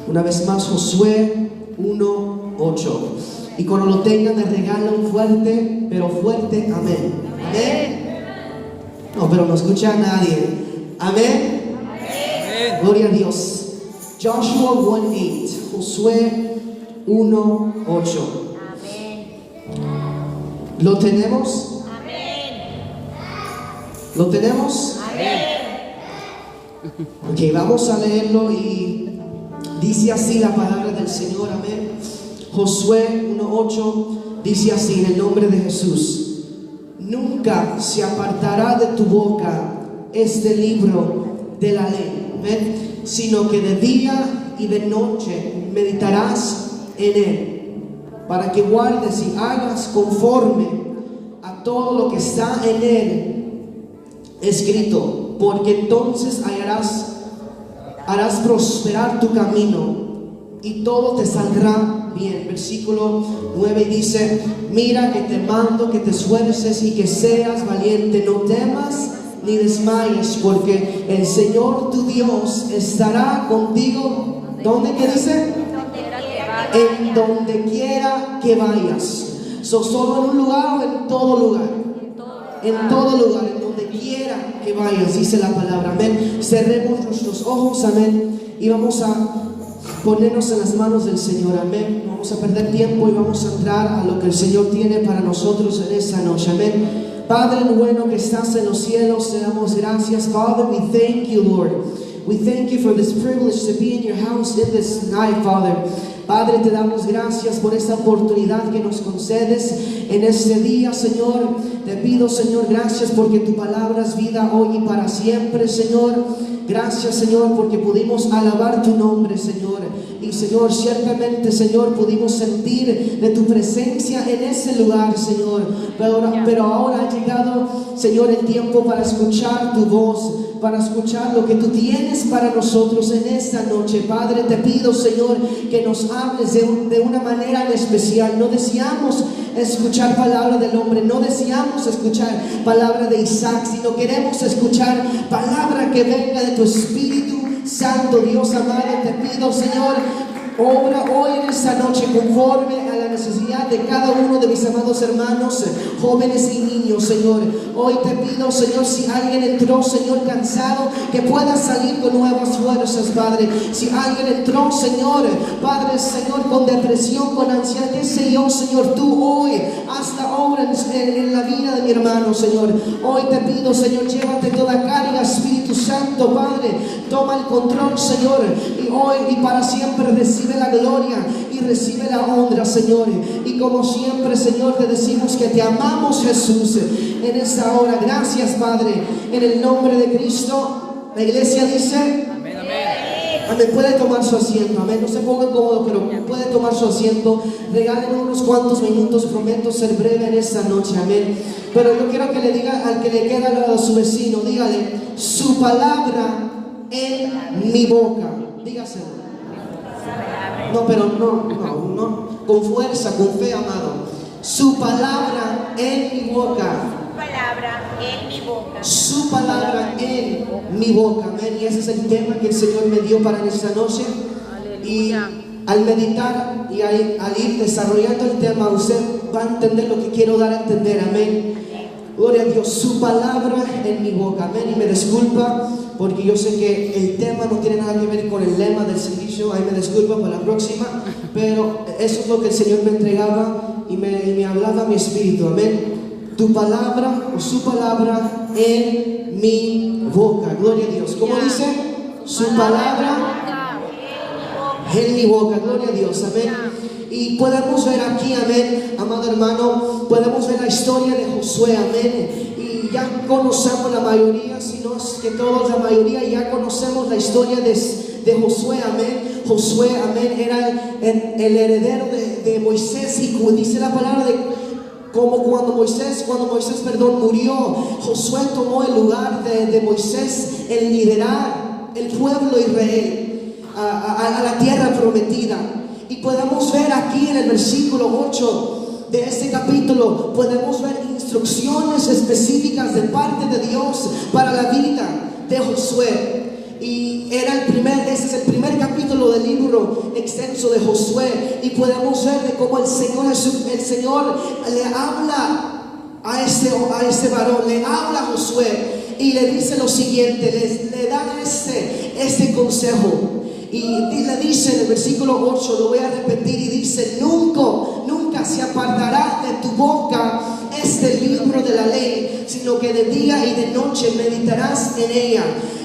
Una vez más, Josué 1:8. Y cuando lo tengan, me regalan un fuerte, pero fuerte amén. Amén. No, pero no escucha a nadie. Amén. Amén. Gloria a Dios. Joshua 1:8. Josué 1:8. Amén. ¿Lo tenemos? Amén. ¿Lo tenemos? Amén. Ok, vamos a leerlo y dice así la palabra del Señor. Amén. Josué 1:8 dice así, en el nombre de Jesús: nunca se apartará de tu boca este libro de la ley, ¿ven? Sino que de día y de noche meditarás en él, para que guardes y hagas conforme a todo lo que está en él escrito, porque entonces harás prosperar tu camino y todo te saldrá bien. Versículo 9 dice: mira que te mando que te esfuerces y que seas valiente, no temas ni desmayes, porque el Señor tu Dios estará contigo. ¿Dónde que dice? En donde quiera que vayas. ¿Solo en un lugar o en todo lugar? En todo lugar, en donde quiera que vayas, dice la palabra. Amén. Cerremos nuestros ojos, amén, y vamos a ponernos en las manos del Señor. Amén. No vamos a perder tiempo y vamos a entrar a lo que el Señor tiene para nosotros en esta noche. Amén. Padre bueno que estás en los cielos, te damos gracias. Father, we thank you, Lord. We thank you for this privilege to be in your house in this night, Father. Padre, te damos gracias por esta oportunidad que nos concedes en este día, Señor. Te pido, Señor, gracias porque tu palabra es vida hoy y para siempre, Señor. Gracias, Señor, porque pudimos alabar tu nombre, Señor. Y, Señor, ciertamente, Señor, pudimos sentir de tu presencia en ese lugar, Señor. Pero ahora ha llegado, Señor, el tiempo para escuchar tu voz, para escuchar lo que tú tienes para nosotros en esta noche. Padre, te pido, Señor, que nos hables de una manera especial. No deseamos escuchar palabra del hombre, no deseamos escuchar palabra de Isaac, sino queremos escuchar palabra que venga de tu Espíritu Santo. Dios amado, te pido, Señor, obra hoy en esta noche conforme a la necesidad de cada uno de mis amados hermanos, jóvenes y niños, Señor. Hoy te pido, Señor, si alguien entró, Señor, cansado, que pueda salir con nuevas fuerzas, Padre. Si alguien entró, Señor, Padre, Señor, con depresión, con ansiedad, qué sé yo, Señor, tú hoy haz la obra en la vida de mi hermano, Señor. Hoy te pido, Señor, llévate toda carga, Espíritu Santo, Padre. Toma el control, Señor, y hoy y para siempre recibe la gloria y recibe la honra, Señor. Y como siempre, Señor, te decimos que te amamos, Jesús, en esta hora. Gracias, Padre, en el nombre de Cristo. La iglesia dice amén, amén. Amén. Puede tomar su asiento, amén. No se pongan cómodos, pero puede tomar su asiento. Regalen unos cuantos minutos, prometo ser breve en esta noche, amén. Pero yo quiero que le diga al que le queda al lado a su vecino, dígale: su palabra en mi boca. Dígaselo. No, pero no, con fuerza, con fe, amado. Su palabra en mi boca. Palabra en mi boca. Su palabra en mi boca, amén. Y ese es el tema que el Señor me dio para esta noche. Y al meditar y al ir desarrollando el tema, usted va a entender lo que quiero dar a entender, amén. Gloria a Dios, su palabra en mi boca, amén. Y me disculpa porque yo sé que el tema no tiene nada que ver con el lema del servicio. Ahí me disculpa para la próxima, pero eso es lo que el Señor me entregaba y me hablaba a mi espíritu, amén. Tu palabra o su palabra en mi boca. Gloria a Dios. ¿Cómo dice? Su palabra en mi boca. Gloria a Dios, amén. Y podemos ver aquí, amén, amado hermano, podemos ver la historia de Josué, amén. Y ya conocemos la mayoría, si no es que todos, la mayoría ya conocemos la historia de Josué, amén. Josué, amén, era el heredero de Moisés. Y dice la palabra como cuando Moisés murió, Josué tomó el lugar de Moisés en liderar el pueblo Israel a la tierra prometida. Y podemos ver aquí en el versículo 8 de este capítulo, podemos ver instrucciones específicas de parte de Dios para la vida de Josué. Y ese es el primer capítulo del libro libro extenso de Josué y podemos ver de cómo el Señor le habla a este varón, le habla a Josué y le dice lo siguiente, le da este consejo. Y le dice en el versículo 8, lo voy a repetir, y dice: nunca se apartará de tu boca este libro de la ley, sino que de día y de noche meditarás en ella.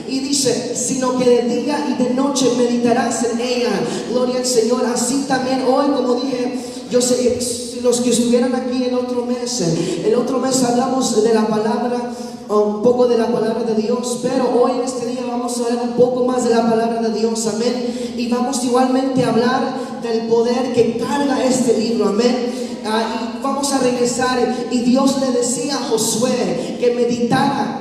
Y dice, sino que de día y de noche meditarás en ella. Gloria al Señor. Así también hoy, como dije, yo sé, los que estuvieran aquí el otro mes hablamos de la palabra, un poco de la palabra de Dios, pero hoy en este día vamos a hablar un poco más de la palabra de Dios, amén. Y vamos igualmente a hablar del poder que carga este libro, amén. Y vamos a regresar, y Dios le decía a Josué que meditara,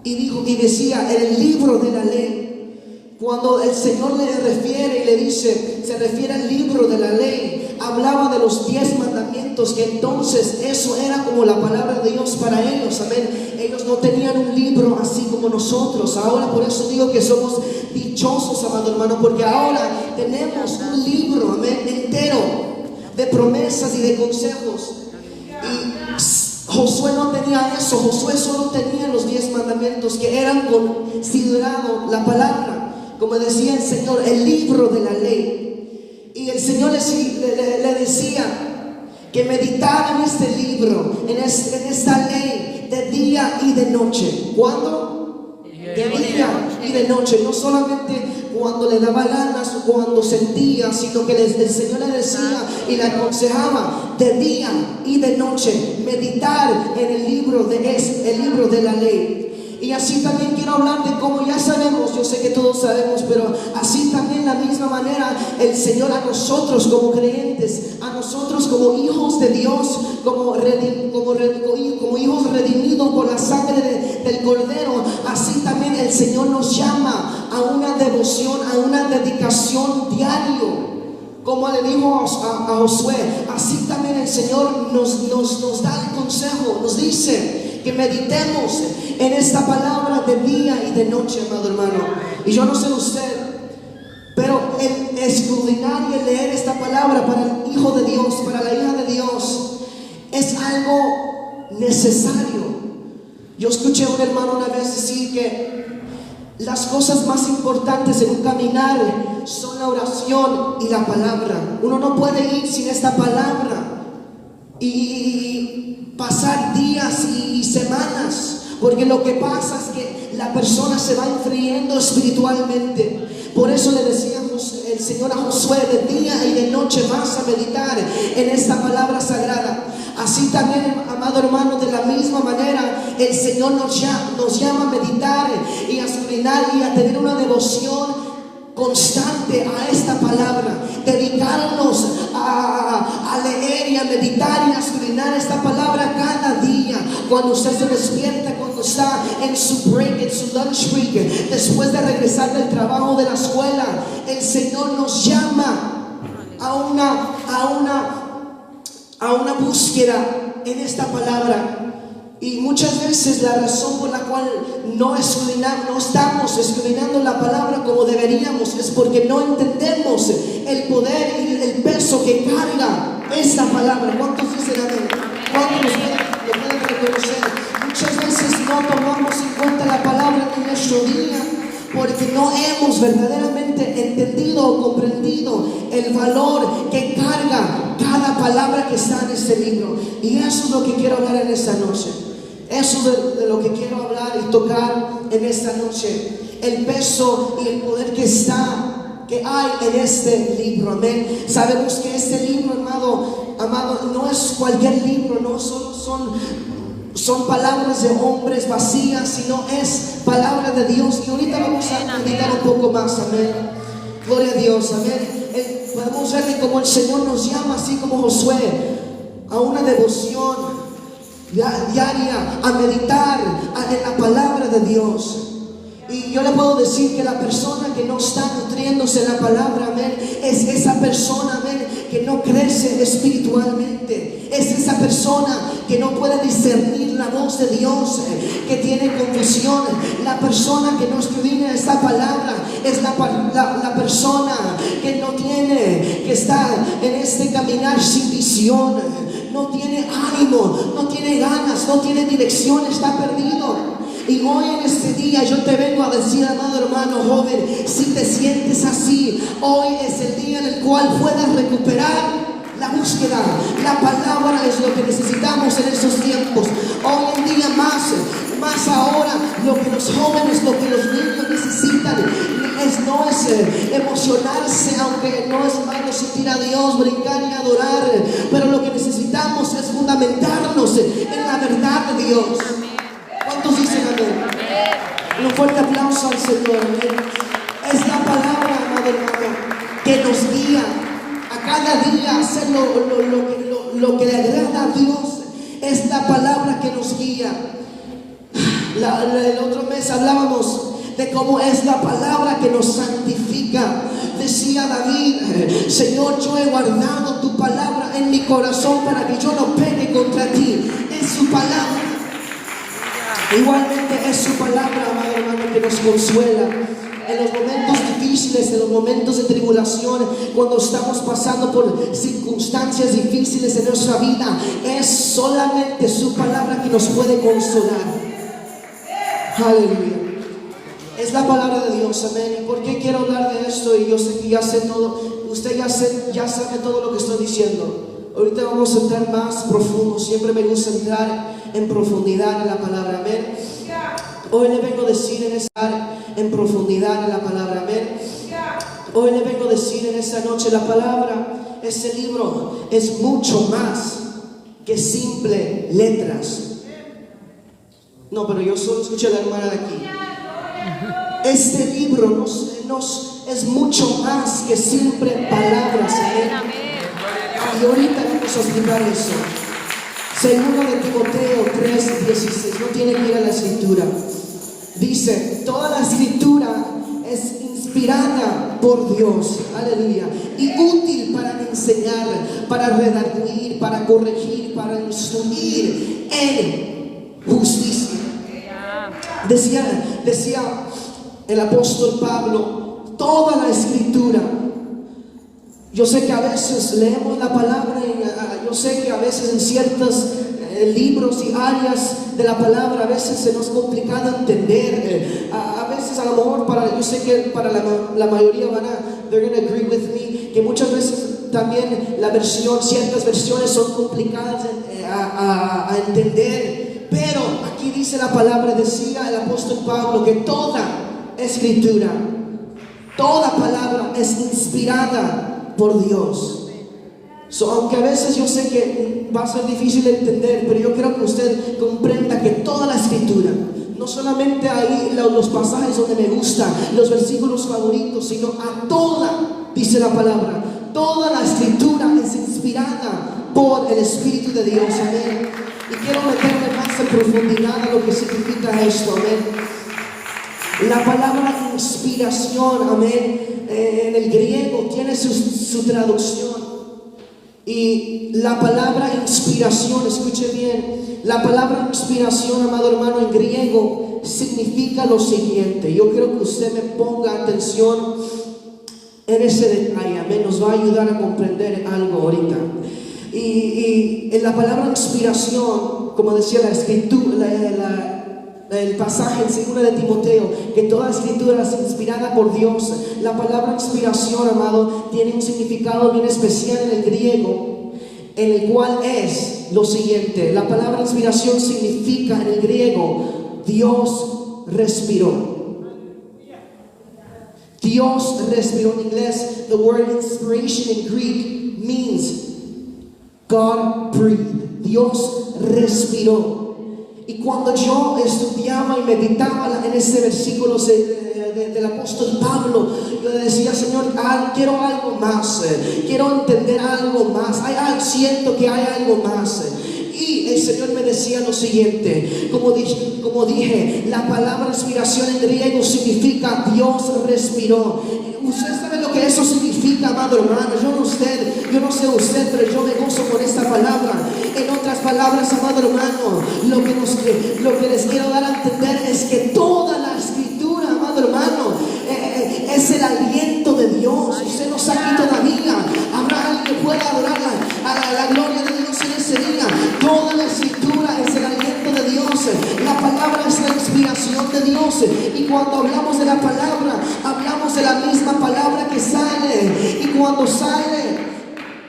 y decía en el libro de la ley. Cuando el Señor le refiere y le dice, se refiere al libro de la ley, hablaba de los 10 mandamientos, que entonces eso era como la palabra de Dios para ellos, amén. Ellos no tenían un libro así como nosotros. Ahora por eso digo que somos dichosos, amado hermano, porque ahora tenemos un libro, amén, entero de promesas y de consejos. Y Josué no tenía eso. Josué solo tenía los 10 mandamientos, que eran considerados la palabra, como decía el Señor, el libro de la ley. Y el Señor le decía que meditara en este libro, en esta ley, de día y de noche. ¿Cuándo? De día y de noche. No solamente cuando le daba ganas o cuando sentía, sino que el Señor le decía y le aconsejaba de día y de noche meditar en el libro de la ley. Y así también quiero hablar de cómo ya sabemos, yo sé que todos sabemos, pero así también la misma manera el Señor a nosotros como creyentes, a nosotros como hijos de Dios, como hijos redimidos por la sangre del Cordero, así también el Señor nos llama a una devoción, a una dedicación diario. Como le dijo a Josué, así también el Señor nos da el consejo, nos dice que meditemos en esta palabra de día y de noche, amado hermano. Y yo no sé usted, pero el escudriñar y el leer esta palabra para el Hijo de Dios, para la hija de Dios, es algo necesario. Yo escuché a un hermano una vez decir que las cosas más importantes en un caminar son la oración y la palabra. Uno no puede ir sin esta palabra y pasar días y semanas, porque lo que pasa es que la persona se va enfriando espiritualmente. Por eso le decía el Señor a Josué, de día y de noche vas a meditar en esta palabra sagrada. Así también, amado hermano, de la misma manera el Señor nos llama a meditar y a escudriñar y a tener una devoción constante a esta palabra, dedicarnos a leer y a meditar y a escudriñar esta palabra cada día. Cuando usted se despierta, cuando está en su break, en su lunch break, después de regresar del trabajo, de la escuela, el Señor nos llama a una búsqueda en esta palabra. Y muchas veces la razón por la cual no estamos escudriñando la palabra como deberíamos es porque no entendemos el poder y el peso que carga esta palabra. ¿Cuántos dicen amén? ¿Cuántos lo pueden reconocer? Muchas veces no tomamos en cuenta la palabra en nuestro día porque no hemos verdaderamente entendido o comprendido el valor que carga cada palabra que está en este libro. Y eso es lo que quiero hablar en esta noche. Eso es de lo que quiero hablar y tocar en esta noche. El peso y el poder que hay en este libro, amén. Sabemos que este libro, amado, no es cualquier libro, no solo son palabras de hombres vacías, sino es palabra de Dios. Y ahorita vamos a meditar un poco más, amén. Gloria a Dios, amén. Podemos ver como el Señor nos llama, así como Josué, a una devoción diaria, a meditar en la palabra de Dios. Y yo le puedo decir que la persona que no está nutriéndose en la palabra, amén, es esa persona, amén, que no crece espiritualmente. Es esa persona que no puede discernir la voz de Dios, que tiene confusión. La persona que no escudriña esta palabra es la persona que no tiene está en este caminar sin visión, no tiene ánimo, no tiene ganas, no tiene dirección, está perdido. Y hoy en este día yo te vengo a decir, amado hermano joven, si te sientes así, hoy es el día en el cual puedas recuperar la búsqueda. La palabra es lo que necesitamos en esos tiempos. Hoy en día más ahora, lo que los jóvenes, lo que los niños necesitan no es emocionarse, aunque no es malo sentir a Dios, brincar y adorar, pero lo que necesitamos es fundamentarnos en la verdad de Dios. ¿Cuántos dicen amén? Un fuerte aplauso al Señor, amén. Es la palabra, amado hermano, que nos guía a cada día a hacer lo que le agrada a Dios. Es la palabra que nos guía. El otro mes hablábamos de cómo es la palabra que nos santifica. Decía David, Señor, yo he guardado tu palabra en mi corazón para que yo no peque contra ti. Es su palabra. Igualmente es su palabra, amado hermano, que nos consuela en los momentos difíciles, en los momentos de tribulación, cuando estamos pasando por circunstancias difíciles en nuestra vida. Es solamente su palabra que nos puede consolar. Aleluya. Es la palabra de Dios, amén. ¿Y por qué quiero hablar de esto? Y yo sé que ya sé todo, usted ya sabe todo lo que estoy diciendo. Ahorita vamos a entrar más profundo. Siempre me gusta entrar en profundidad en la palabra, amén. Hoy le vengo a decir en profundidad en la palabra, amén. Hoy le vengo a decir en esta noche, la palabra, este libro es mucho más que simple letras. No, pero yo solo escuché a la hermana de aquí. Este libro es mucho más que simple palabras, amén. Y ahorita vamos a explicar eso. Segundo de Timoteo 3:16. No tiene que ir a la escritura. Dice, toda la escritura es inspirada por Dios, aleluya, y útil para enseñar, para redarguir, para corregir, para instruir en justicia. Decía el apóstol Pablo, toda la escritura. Yo sé que a veces leemos la palabra yo sé que a veces en ciertos libros y áreas de la palabra a veces se nos complicado entender. A veces a lo mejor yo sé que para la mayoría they're gonna agree with me, que muchas veces también ciertas versiones son complicadas a entender. Pero aquí dice la palabra, decía el apóstol Pablo, que toda escritura, toda palabra es inspirada por Dios. Aunque a veces yo sé que va a ser difícil de entender, pero yo quiero que usted comprenda que toda la escritura, no solamente ahí los pasajes donde me gustan, los versículos favoritos, sino a toda, dice la palabra, toda la escritura es inspirada por el Espíritu de Dios, amén. Y quiero meterme más en profundidad a lo que significa esto, amén. La palabra inspiración, amén, en el griego tiene su traducción. Y la palabra inspiración, escuche bien, la palabra inspiración, amado hermano, en griego significa lo siguiente. Yo quiero que usted me ponga atención en ese detalle, amén. Nos va a ayudar a comprender algo ahorita. Y en la palabra inspiración, como decía la escritura, el pasaje en 2 de Timoteo, que toda escritura es inspirada por Dios. La palabra inspiración, amado, tiene un significado bien especial en el griego, en el cual es lo siguiente. La palabra inspiración significa en el griego, Dios respiró. Dios respiró. En inglés, the word inspiration in Greek means God breathed. Dios respiró. Y cuando yo estudiaba y meditaba en ese versículo del apóstol Pablo, yo decía, Señor, quiero algo más, quiero entender algo más, siento que hay algo más. Y el Señor me decía lo siguiente, como dije, la palabra inspiración en griego significa Dios respiró. Usted sabe lo que eso significa, amado hermano. Yo no sé usted, pero yo me gozo por esta palabra. En otras palabras, amado hermano, lo que les quiero dar a entender es que toda la escritura, amado hermano, es el aliento de Dios. Usted no está aquí todavía. Habrá cuando hablamos de la palabra, hablamos de la misma palabra que sale. Y cuando sale,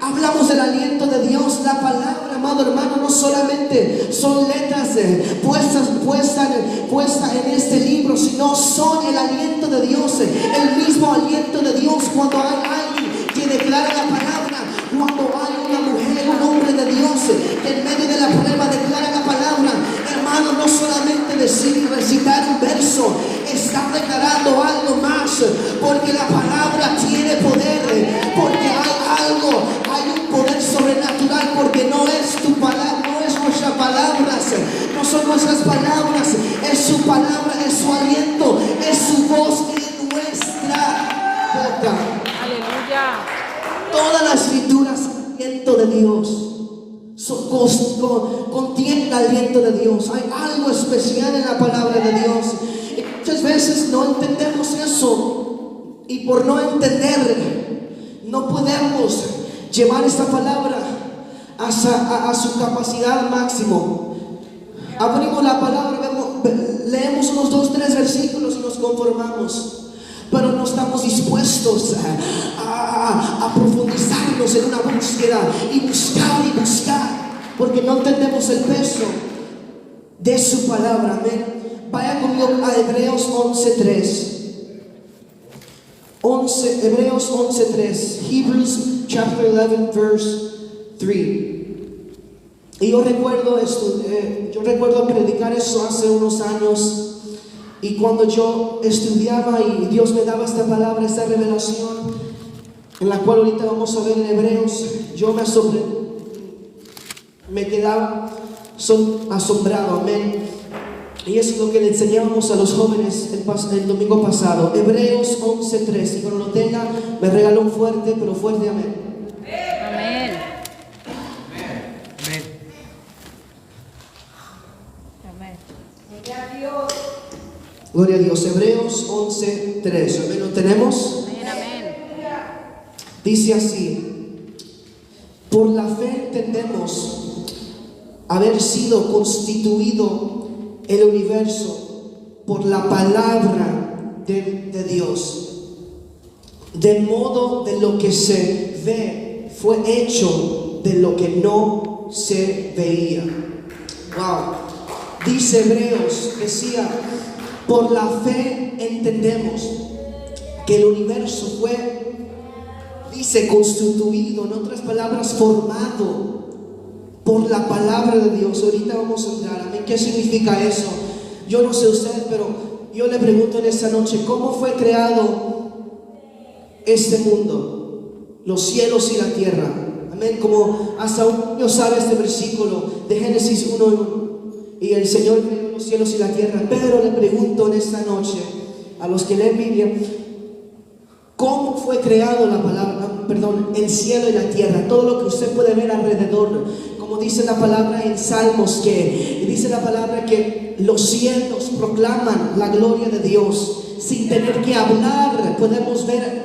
hablamos del aliento de Dios. La palabra, amado hermano, no solamente son letras puestas en este libro, sino son el aliento de Dios, el mismo aliento de Dios. Cuando hay alguien que declara la palabra, cuando hay una mujer, un hombre de Dios que en medio de la prueba declara la palabra, hermano, no solamente recitar un verso, está declarando algo más, porque la palabra tiene poder, porque hay un poder sobrenatural, porque no es tu palabra, no es nuestras palabras, no son nuestras palabras, es su palabra, es su aliento, es su voz en nuestra boca. Aleluya. Todas las escrituras, aliento de Dios, contienen el aliento de Dios. Hay algo especial en la palabra de Dios. Y muchas veces no entendemos eso, y por no entender, no podemos llevar esta palabra a su capacidad máximo. Abrimos la palabra, leemos unos 2, 3 versículos y nos conformamos. Pero no estamos dispuestos a profundizarnos en una búsqueda y buscar, porque no entendemos el peso de su palabra. Amén. Vaya conmigo a Hebreos 11:3. Hebreos 11:3. Hebrews chapter 11 verse 3. Y yo recuerdo predicar eso hace unos años. Y cuando yo estudiaba y Dios me daba esta palabra, esta revelación, en la cual ahorita vamos a ver en Hebreos, yo me quedaba asombrado. Amén. Y eso es lo que le enseñábamos a los jóvenes el domingo pasado. Hebreos 11:3. Y cuando lo tenga, me regaló un fuerte, pero fuerte amén. Amén. Gloria a Dios. Hebreos 11:3. Amén. ¿Lo tenemos? Amén. Dice así: por la fe entendemos haber sido constituido el universo por la palabra de Dios, de modo de lo que se ve fue hecho de lo que no se veía. Wow. Dice Hebreos, decía, por la fe entendemos que el universo fue, dice, constituido, en otras palabras, formado por la palabra de Dios. Ahorita vamos a entrar. Amén. ¿Qué significa eso? Yo no sé usted, pero yo le pregunto en esta noche, ¿cómo fue creado este mundo, los cielos y la tierra? Amén. Como hasta un niño sabe este versículo de Génesis 1:1. Y el Señor creó los cielos y la tierra. Pero le pregunto en esta noche a los que leen Biblia, ¿cómo fue creado el cielo y la tierra? Todo lo que usted puede ver alrededor. Como dice la palabra en Salmos, dice la palabra que los cielos proclaman la gloria de Dios. Sin tener que hablar, podemos ver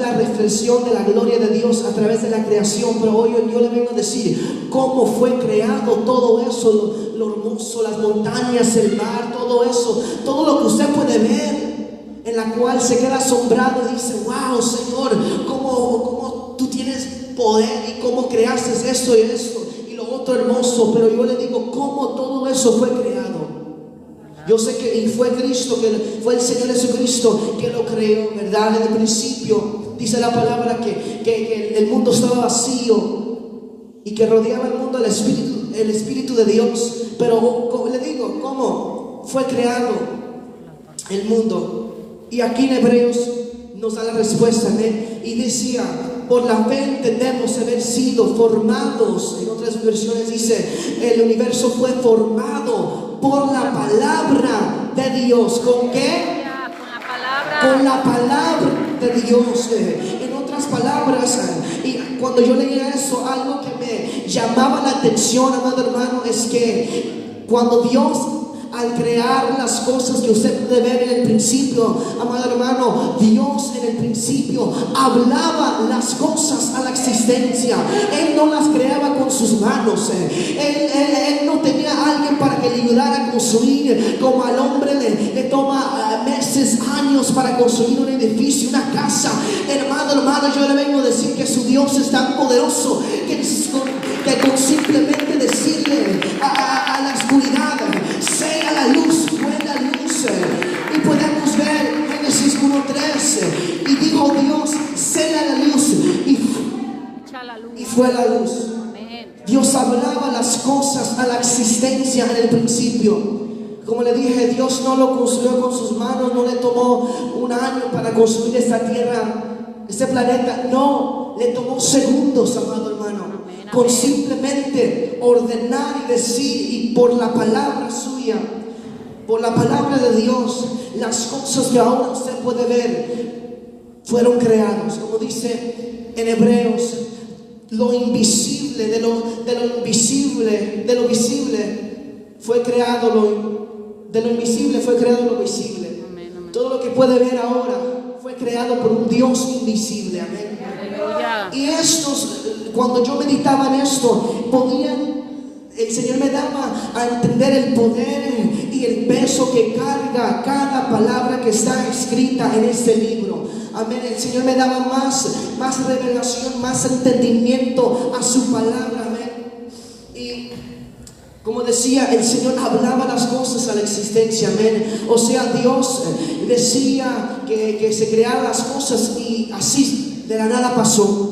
la reflexión de la gloria de Dios a través de la creación. Pero hoy yo le vengo a decir cómo fue creado todo eso, lo hermoso, las montañas, el mar, todo eso, todo lo que usted puede ver, en la cual se queda asombrado y dice: wow, Señor, cómo tú tienes poder y cómo creaste esto y esto y lo otro hermoso. Pero yo le digo, cómo todo eso fue creado. Yo sé que fue Cristo, que fue el Señor Jesucristo que lo creó, ¿verdad? En el principio dice la palabra que el mundo estaba vacío y que rodeaba el mundo el Espíritu de Dios. Pero como le digo, ¿cómo fue creado el mundo? Y aquí en Hebreos nos da la respuesta, ¿eh? Y decía, por la fe entendemos haber sido formados. En otras versiones dice, el universo fue formado por la palabra de Dios. ¿Con qué? Con la palabra de Dios. En otras palabras, y cuando yo leía eso, algo que me llamaba la atención, amado hermano, es que cuando Dios al crear las cosas que usted puede ver en el principio, amado hermano, Dios en el principio hablaba las cosas a la existencia. Él no las creaba con sus manos. Él no tenía a alguien para que le ayudara a construir, como al hombre le toma meses, años para construir un edificio, una casa. Hermano, yo le vengo a decir que su Dios es tan poderoso que con simplemente decirle a la oscuridad, sea la luz, fue la luz. Y podemos ver Génesis 1:3, y dijo Dios, sea la luz, y fue la luz. Dios hablaba las cosas a la existencia en el principio. Como le dije, Dios no lo construyó con sus manos, no le tomó un año para construir esta tierra, este planeta. No, le tomó segundos, amado hermano, con simplemente ordenar y decir, y por la palabra suya, por la palabra de Dios, las cosas que ahora usted puede ver fueron creadas. Como dice en Hebreos, lo invisible de lo visible fue creado, de lo invisible fue creado lo visible. Amén. Todo lo que puede ver ahora fue creado por un Dios invisible. Amén. Aleluya. Y cuando yo meditaba en esto, el Señor me daba a entender el poder y el peso que carga cada palabra que está escrita en este libro. Amén. El Señor me daba más revelación, más entendimiento a su palabra. Amén. Y como decía, el Señor hablaba las cosas a la existencia. Amén. O sea, Dios decía que se crearan las cosas, y así de la nada pasó.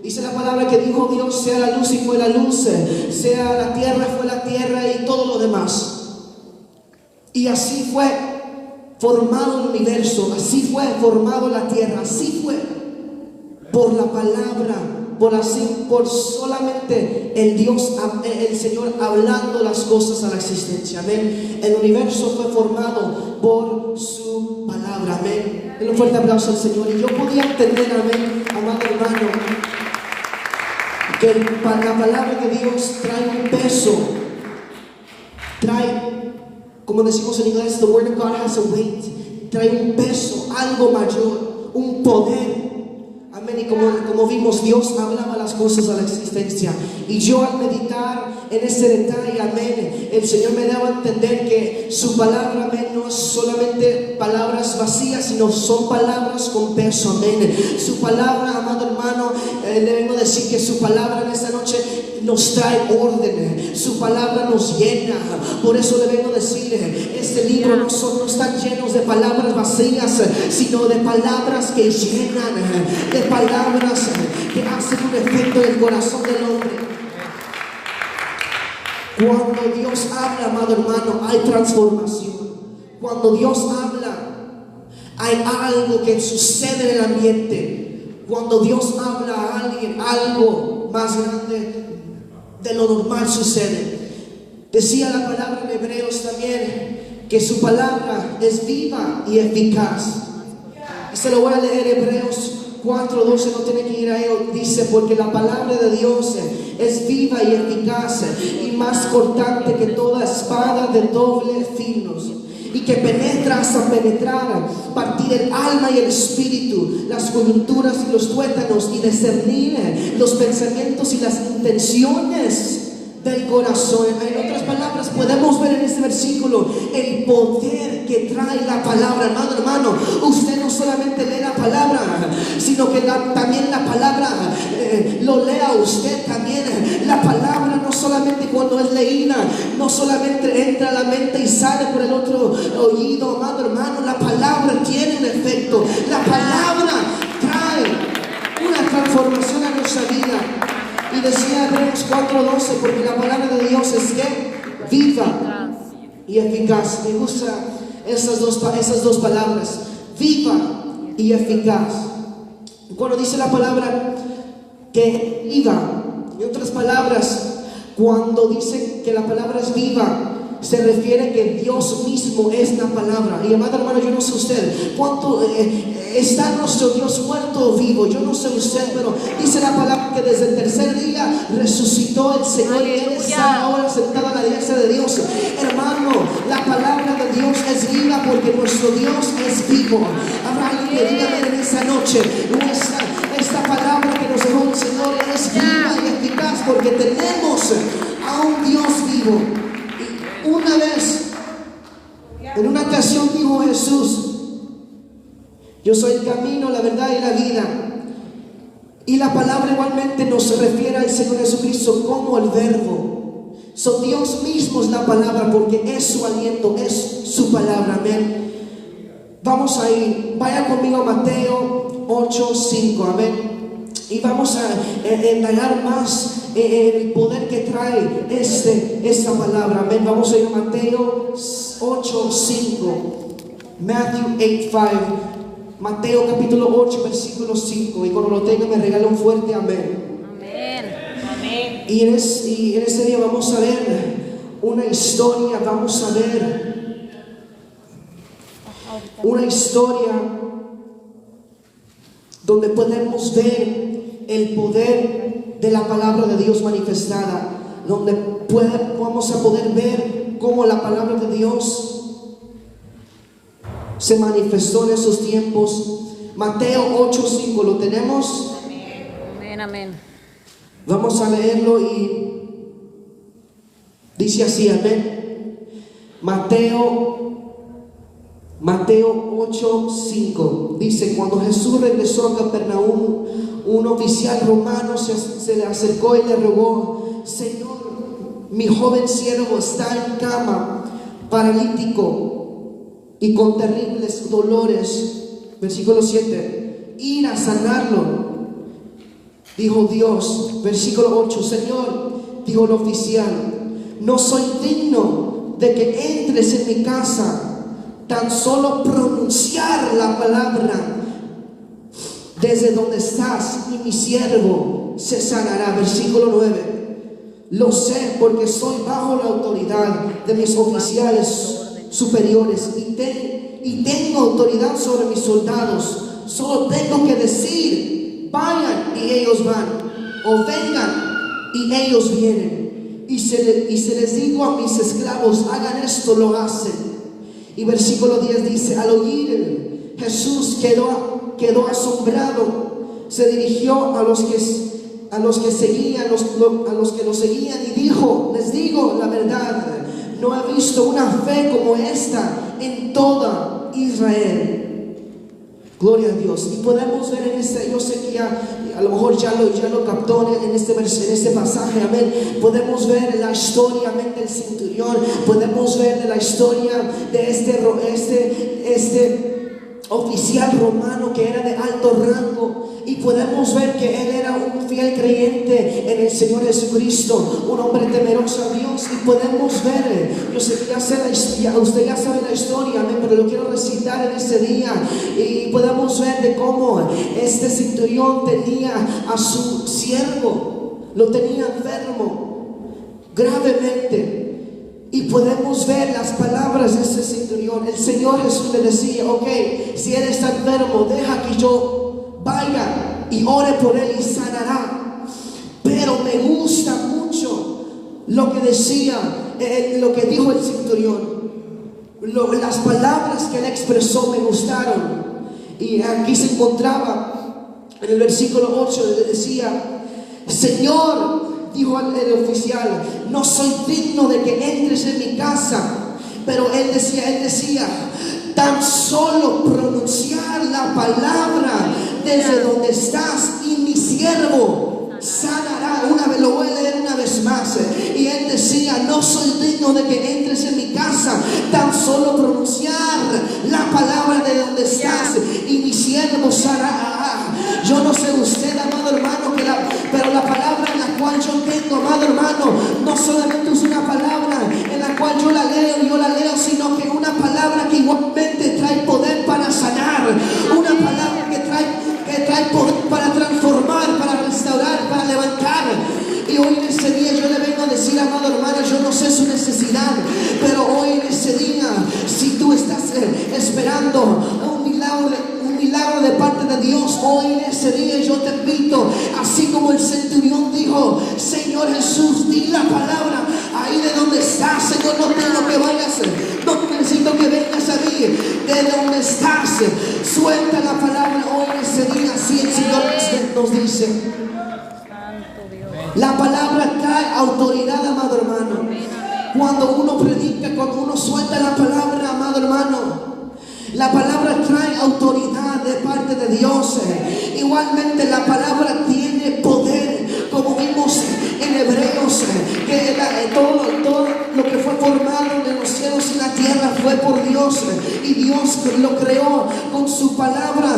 Dice la palabra que dijo Dios, sea la luz, y fue la luz, sea la tierra, fue la tierra, y todo lo demás. Y así fue formado el universo, así fue formado la tierra, así fue por la palabra, por solamente el Señor hablando las cosas a la existencia. Amén. El universo fue formado por su palabra. Amén. Un fuerte aplauso al Señor. Y yo podía entender, amén, amado hermano, que la palabra de Dios trae un peso, como decimos en inglés, the word of God has a weight, trae un peso, algo mayor, un poder. Amén. Y como vimos, Dios hablaba las cosas a la existencia. Y yo al meditar en ese detalle, amén, el Señor me daba a entender que su palabra, amén, no es solamente palabras vacías, sino son palabras con peso. Amén. Su palabra, amado hermano, debemos decir que su palabra en esta noche nos trae orden, su palabra nos llena. Por eso debemos decir, este libro no están llenos de palabras vacías, sino de palabras que llenan, de palabras que hacen un efecto en el corazón del hombre. Cuando Dios habla, amado hermano, hay transformación. Cuando Dios habla, hay algo que sucede en el ambiente. Cuando Dios habla a alguien, algo más grande de lo normal sucede. Decía la palabra en Hebreos también que su palabra es viva y eficaz. Y se lo voy a leer, Hebreos 4:12, no tiene que ir a él. Dice, porque la palabra de Dios es viva y eficaz, y más cortante que toda espada de doble filo, y que penetra hasta penetrar, partir el alma y el espíritu, las coyunturas y los tuétanos, y discernir los pensamientos y las intenciones del corazón. En otras palabras, podemos ver en este versículo el poder que trae la palabra. Hermano, usted no solamente lee la palabra, sino que también la palabra lo lea usted también. La palabra no solamente cuando es leída, no solamente entra a la mente y sale por el otro oído, amado hermano. La palabra tiene un efecto. La palabra trae una transformación a nuestra vida. Y decía Hebreos 4:12, porque la palabra de Dios es que viva y eficaz. Me gustan esas dos palabras, viva y eficaz. Cuando dice la palabra que viva, en otras palabras, cuando dice que la palabra es viva, se refiere que Dios mismo es la palabra. Y amado hermano, yo no sé usted cuánto está nuestro Dios muerto o vivo. Yo no sé usted, pero dice la palabra que desde el tercer día resucitó el Señor. Y Él está ahora sentado a la diestra de Dios. Hermano, la palabra de Dios es viva porque nuestro Dios es vivo. Habrá alguien que diga en esa noche, esta palabra que nos dejó el Señor es viva y eficaz porque tenemos a un Dios vivo. Y una vez, en una ocasión dijo Jesús: yo soy el camino, la verdad y la vida. Y la palabra igualmente nos refiere al Señor Jesucristo como el verbo. Dios mismo es la palabra porque es su aliento, es su palabra. Amén. Vamos a ir, vaya conmigo a Mateo 8:5. Amén. Y vamos a indagar más el poder que trae esta palabra. Amén. Vamos a ir a Mateo 8:5. Matthew 8:5. Mateo capítulo 8, versículo 5. Y cuando lo tenga me regala un fuerte amén. Amén. Amén. Y en este día vamos a ver una historia. Vamos a ver una historia donde podemos ver el poder de la palabra de Dios manifestada, donde vamos a poder ver cómo la palabra de Dios se manifestó en esos tiempos. Mateo 8:5, ¿lo tenemos? Amén, amén. Vamos a leerlo y dice así, amén. Mateo 8:5 dice: cuando Jesús regresó a Capernaum, un oficial romano se le acercó y le rogó: Señor, mi joven siervo está en cama, paralítico y con terribles dolores. Versículo 7: ir a sanarlo. Dijo Dios. Versículo 8: Señor, dijo el oficial, no soy digno de que entres en mi casa. Tan solo pronunciar la palabra desde donde estás y mi siervo se sanará. Versículo 9: lo sé porque soy bajo la autoridad de mis oficiales superiores y tengo autoridad sobre mis soldados. Solo tengo que decir: vayan, y ellos van, o vengan, y ellos vienen. Y se les digo a mis esclavos: hagan esto, lo hacen. Y versículo 10 dice: al oír Jesús quedó asombrado, se dirigió a los que lo seguían y dijo: les digo la verdad, no he visto una fe como esta en toda Israel. Gloria a Dios. Y podemos ver yo sé que a lo mejor ya lo captó en este pasaje, amén. Podemos ver la historia, amén, del centurión. Podemos ver de la historia de este oficial romano que era de alto rango, y podemos ver que él era un fiel creyente en el Señor Jesucristo, un hombre temeroso a Dios. Y podemos ver, yo sé que usted ya sabe la historia, amén, pero lo quiero recitar en este día. Y podemos ver de cómo este centurión tenía a su siervo, lo tenía enfermo gravemente. Y podemos ver las palabras de ese centurión. El Señor Jesús le decía: ok, si él está enfermo, deja que yo vaya y ore por él y sanará. Pero me gusta mucho lo que decía, lo que dijo el centurión. Las palabras que él expresó me gustaron. Y aquí se encontraba en el versículo 8, le decía: Señor, dijo el oficial, no soy digno de que entres en mi casa. Pero él decía, tan solo pronunciar la palabra desde donde estás y mi siervo sanará. Lo voy a leer una vez más. Y él decía: no soy digno de que entres en mi casa, tan solo pronunciar la palabra de donde estás y mi siervo sanará. Yo no sé usted, amado hermano, pero la palabra en la cual yo tengo, amado hermano, no solamente es una palabra en la cual yo la leo, sino que una palabra que igualmente trae poder para sanar, una palabra que trae poder para transformar, para restaurar, para levantar. Y hoy en este día yo le vengo a decir, amado hermano, yo no sé su necesidad, pero de Dios hoy en ese día. Yo te invito, así como el centurión dijo: Señor Jesús, di la palabra ahí de donde estás. Señor, no tengo que vayas, no necesito que vengas a mí, de donde estás, suelta la palabra hoy en ese día. Así el Señor nos dice. La palabra trae autoridad, amado hermano. Cuando uno predica, cuando uno suelta la palabra, amado hermano, la palabra trae autoridad de parte de Dios. Igualmente la palabra tiene poder, como vimos en Hebreos, que todo lo que fue formado en los cielos y la tierra fue por Dios, y Dios lo creó con su palabra.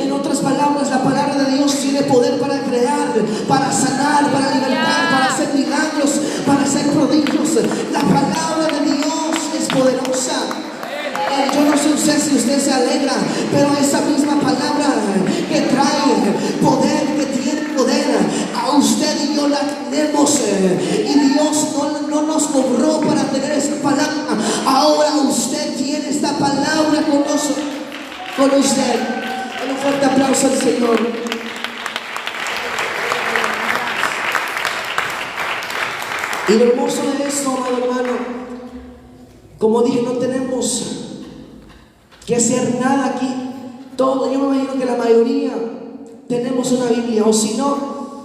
En otras palabras, la palabra de Dios tiene poder para crear, para sanar, para libertar, para hacer milagros, para hacer prodigios. La palabra de Dios es poderosa. Yo no sé si usted se alegra, pero esa misma palabra que trae poder, que tiene poder, a usted y yo la tenemos, y Dios no nos cobró para tener esa palabra. Ahora usted tiene esta palabra con usted. Un fuerte aplauso al Señor. Y lo hermoso de esto, amado hermano, como dije, no tenemos que hacer nada aquí. Todo, yo me imagino que la mayoría tenemos una Biblia, o si no,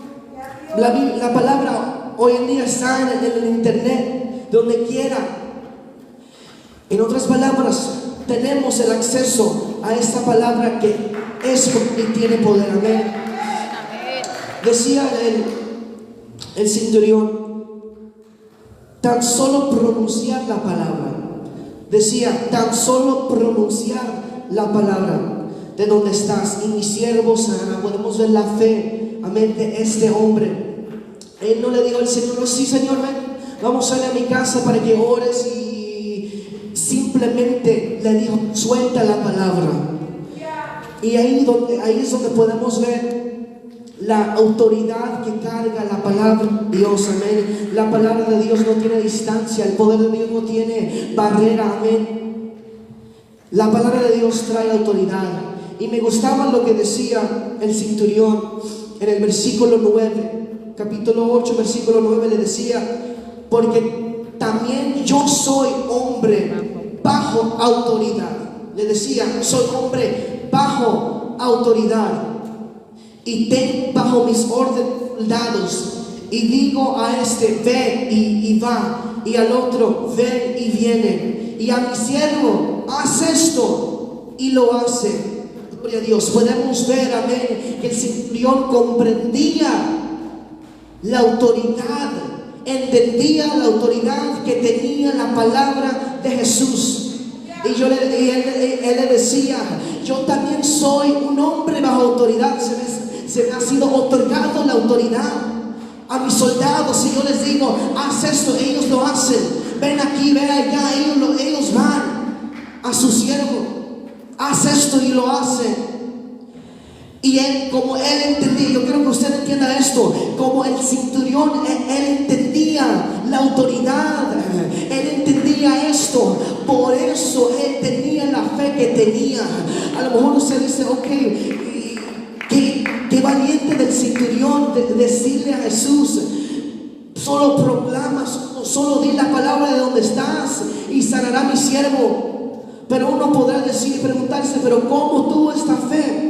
la palabra hoy en día está en el internet, donde quiera. En otras palabras, tenemos el acceso a esta palabra que es y tiene poder. Amén. Decía el centurión, tan solo pronunciar la palabra. Decía, tan solo pronunciar la palabra de donde estás. Y mi siervo sana. Podemos ver la fe, amén, de este hombre. Él no le dijo al Señor: sí, Señor, ven, vamos a ir a mi casa para que ores. Y simplemente le dijo: suelta la palabra. Y ahí es donde podemos ver la autoridad que carga la palabra de Dios. Amén. La palabra de Dios no tiene distancia, el poder de Dios no tiene barrera. Amén. La palabra de Dios trae autoridad. Y me gustaba lo que decía el centurión en el versículo 9, capítulo 8, versículo 9. Le decía: porque también yo soy hombre bajo autoridad. Le decía: soy hombre bajo autoridad, y ten bajo mis soldados, y digo a este: ve y va, y al otro: ven y viene, y a mi siervo: haz esto, y lo hace. Gloria a Dios. Podemos ver, amén, que el centurión comprendía la autoridad, entendía la autoridad que tenía la palabra de Jesús. Y él le decía: yo también soy un hombre bajo autoridad. Se me ha sido otorgado la autoridad a mis soldados. Y yo les digo: haz esto, ellos lo hacen. Ven aquí, ven allá, ellos van a su siervo. Haz esto, y lo hacen. Y él, como él entendía, yo quiero que usted entienda esto, como el centurión, él entendía la autoridad, él entendía esto, por eso él tenía la fe que tenía. A lo mejor usted dice: ok, qué valiente del centurión de decirle a Jesús: solo proclama, solo di la palabra de donde estás y sanará mi siervo. Pero uno podrá decir, preguntarse: pero ¿cómo tuvo esta fe?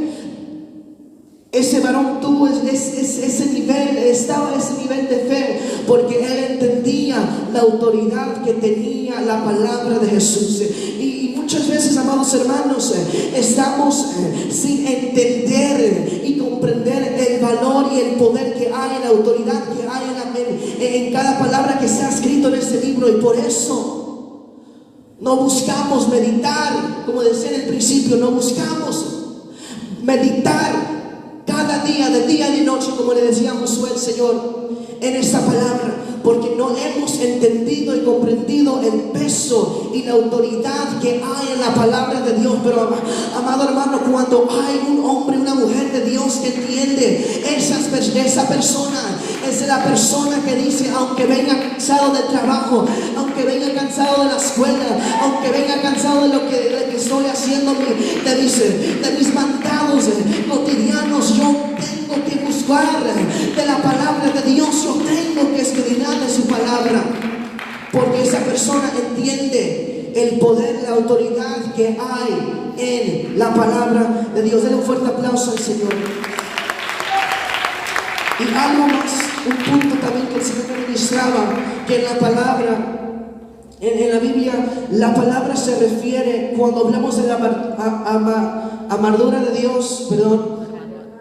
Ese varón tuvo ese nivel, estaba ese nivel de fe, porque él entendía la autoridad que tenía la palabra de Jesús. Y muchas veces, amados hermanos, estamos sin entender y comprender el valor y el poder que hay, la autoridad que hay en cada palabra que se ha escrito en este libro. Y por eso no buscamos meditar, como decía en el principio, no buscamos meditar cada día, de día y de noche, como le decía Josué el Señor, en esta palabra, porque no hemos entendido y comprendido el peso y la autoridad que hay en la palabra de Dios. Pero, amado hermano, cuando hay un hombre, una mujer de Dios que entiende esa persona, es la persona que dice: aunque venga cansado del trabajo, aunque venga cansado de la escuela, aunque venga cansado de lo que estoy haciendo de mis mandados cotidianos, yo tengo que buscar de la palabra de Dios, yo tengo que escudriñar de su palabra, porque esa persona entiende el poder, la autoridad que hay en la palabra de Dios. Denle un fuerte aplauso al Señor. Y algo más, un punto también que el Señor me ministraba, que en la palabra, en la Biblia, la palabra se refiere, cuando hablamos de la armadura de Dios, the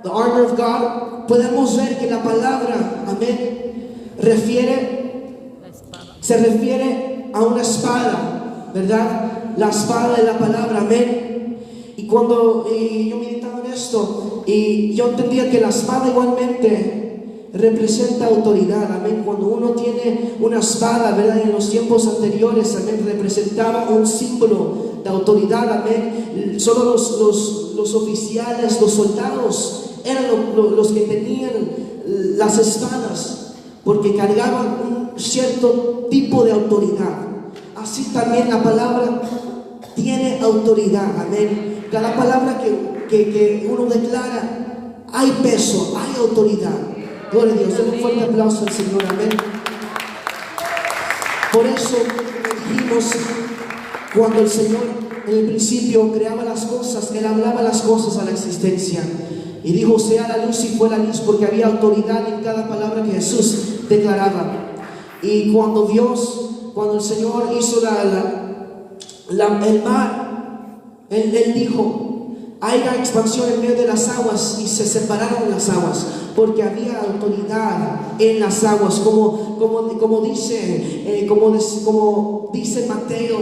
armor of God, podemos ver que la palabra, amén, se refiere a una espada, ¿verdad? La espada de la palabra, amén. Y cuando yo meditaba en esto, y yo entendía que la espada igualmente representa autoridad, amén. Cuando uno tiene una espada, ¿verdad? En los tiempos anteriores, amén, representaba un símbolo de autoridad, amén. Solo los oficiales, los soldados eran los que tenían las espadas, porque cargaban un cierto tipo de autoridad. Así también la palabra tiene autoridad, amén. Cada palabra que uno declara, hay peso, hay autoridad. Gloria a Dios, denle un fuerte aplauso al Señor, amén. Por eso dijimos, cuando el Señor en el principio creaba las cosas, Él hablaba las cosas a la existencia. Y dijo, sea la luz, y fue la luz, porque había autoridad en cada palabra que Jesús declaraba. Y cuando el Señor hizo el mar, Él dijo, haya expansión en medio de las aguas, y se separaron las aguas, porque había autoridad en las aguas, como dice Mateo,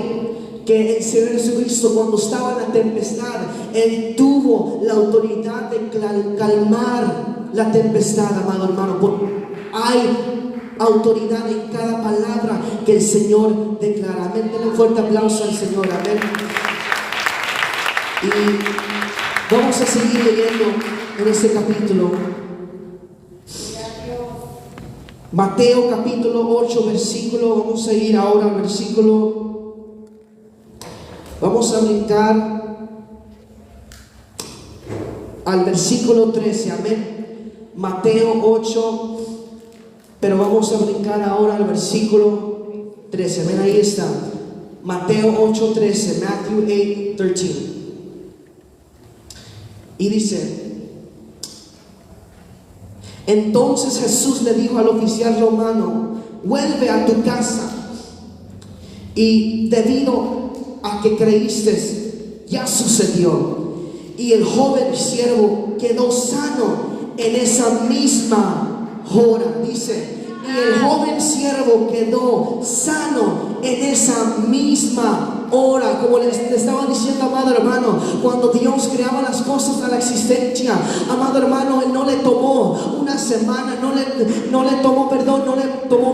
que el Señor Jesucristo, cuando estaba en la tempestad, Él tuvo la autoridad de calmar la tempestad, amado hermano, porque hay autoridad en cada palabra que el Señor declara, amén. Denle un fuerte aplauso al Señor, amén. Y vamos a seguir leyendo en este capítulo. Mateo capítulo 8, versículo, vamos a ir ahora al versículo, vamos a brincar al versículo 13, amén. Mateo 8, pero vamos a brincar ahora al versículo 13, amén, ahí está. Mateo 8, 13, Matthew 8, 13. Y dice, entonces Jesús le dijo al oficial romano, vuelve a tu casa, y debido a que creíste, ya sucedió. Y el joven siervo quedó sano en esa misma hora, dice, y el joven siervo quedó sano en esa misma hora. Como les estaba diciendo, amado hermano, cuando Dios creaba las cosas a la existencia, amado hermano, Él no le tomó una semana, no le tomó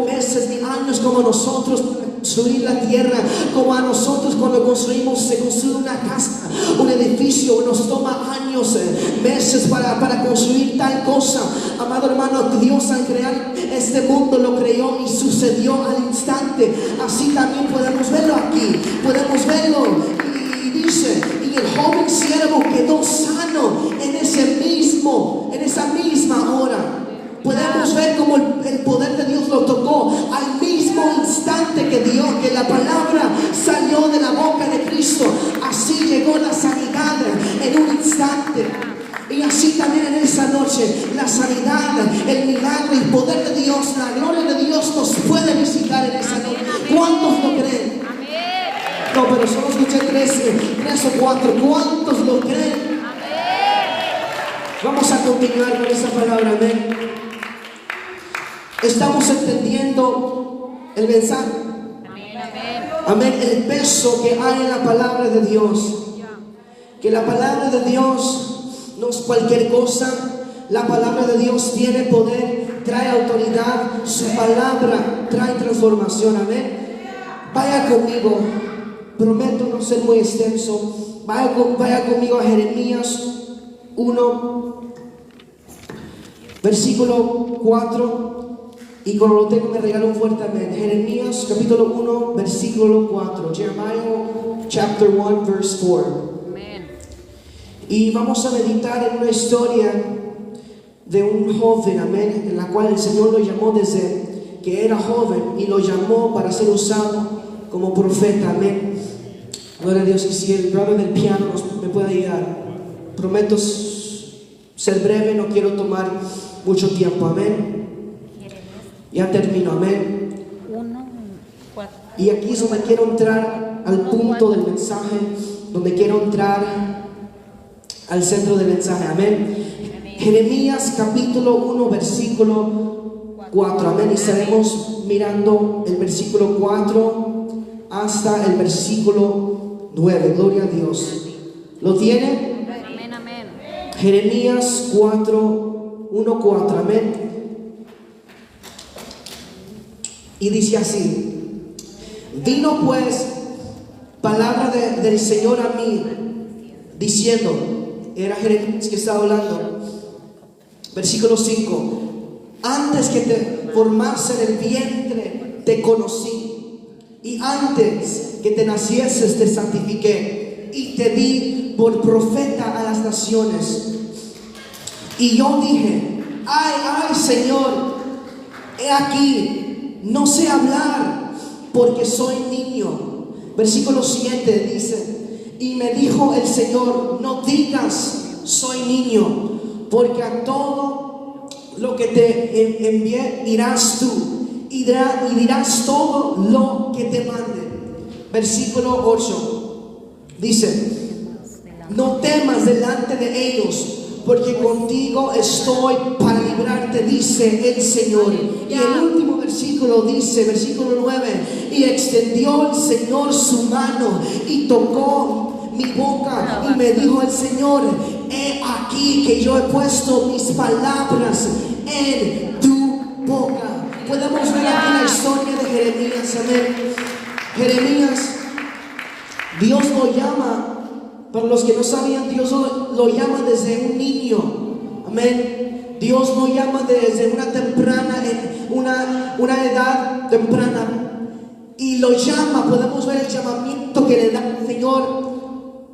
meses ni años como nosotros construir la tierra, como a nosotros cuando se construye una casa, un edificio, nos toma años, meses para construir tal cosa. Amado hermano, Dios al crear este mundo lo creó y sucedió al instante. Así también podemos verlo aquí, podemos verlo. Y dice, y el joven siervo quedó sano en esa misma hora. Podemos ver como el poder de Dios lo tocó al mismo instante que la palabra salió de la boca de Cristo. Así llegó la sanidad en un instante. Y así también en esa noche, la sanidad, el milagro, el poder de Dios, la gloria de Dios nos puede visitar en esa noche. ¿Cuántos lo creen? No, pero solo escuché tres o cuatro. ¿Cuántos lo creen? Vamos a continuar con esa palabra, amén. ¿Estamos entendiendo el mensaje? Amén. El peso que hay en la palabra de Dios. Que la palabra de Dios no es cualquier cosa. La palabra de Dios tiene poder, trae autoridad. Su palabra trae transformación, amén. Vaya conmigo, prometo no ser muy extenso. Vaya conmigo a Jeremías 1, versículo 4. Y cuando lo tengo me regala un fuerte amén. Jeremías capítulo 1 versículo 4. Jeremiah chapter 1 verse 4. Amén. Y vamos a meditar en una historia de un joven, amén, en la cual el Señor lo llamó desde que era joven y lo llamó para ser usado como profeta, amén. Gloria a Dios. Y si el brother del piano me puede ayudar, prometo ser breve, no quiero tomar mucho tiempo, amén. Ya termino, amén. 1, 4. Y aquí es donde quiero entrar al punto del mensaje, donde quiero entrar al centro del mensaje, amén. Jeremías capítulo 1 versículo 4, amén. Y estaremos mirando el versículo 4 hasta el versículo 9, gloria a Dios. ¿Lo tiene? Amén, amén. Jeremías 4, 1, 4, amén. Y dice así: vino pues palabra del Señor a mí, diciendo, era Jeremías que estaba hablando, versículo 5: antes que te formase en el vientre te conocí, y antes que te nacieses te santifiqué, y te di por profeta a las naciones. Y yo dije, ay Señor, he aquí, no sé hablar porque soy niño. Versículo 7 dice: y me dijo el Señor, no digas soy niño, porque a todo lo que te envié irás tú, y dirás todo lo que te mande. Versículo 8 dice: no temas delante de ellos, porque contigo estoy para librarte, dice el Señor. Y el último versículo dice, versículo 9: y extendió el Señor su mano y tocó mi boca, y me dijo el Señor, he aquí que yo he puesto mis palabras en tu boca. Podemos ver aquí la historia de Jeremías, amén. Jeremías, Dios lo llama. Para los que no sabían, Dios lo llama desde un niño, amén. Dios lo llama desde una temprana, una edad temprana, y lo llama. Podemos ver el llamamiento que le da el Señor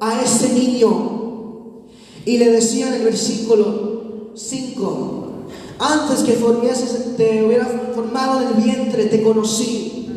a ese niño. Y le decía en el versículo 5: antes que te hubiera formado en el vientre te conocí,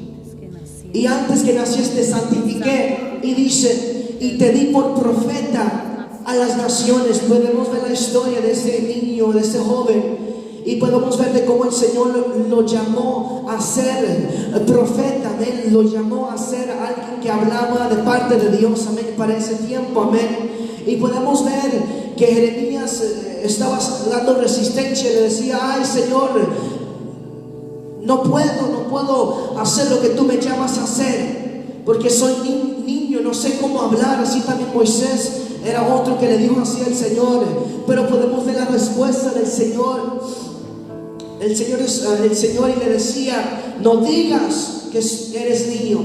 y antes que nacieras te santifiqué. Y dice: y te di por profeta a las naciones. Podemos ver la historia de ese niño, de ese joven, y podemos ver de cómo el Señor lo llamó a ser profeta, amén. Lo llamó a ser alguien que hablaba de parte de Dios, amén, para ese tiempo, amén. Y podemos ver que Jeremías estaba dando resistencia y le decía: ay Señor, no puedo hacer lo que tú me llamas a hacer, porque soy niño, no sé cómo hablar. Así también Moisés era otro que le dijo así al Señor. Pero podemos ver la respuesta del Señor. El Señor y le decía: no digas que eres niño,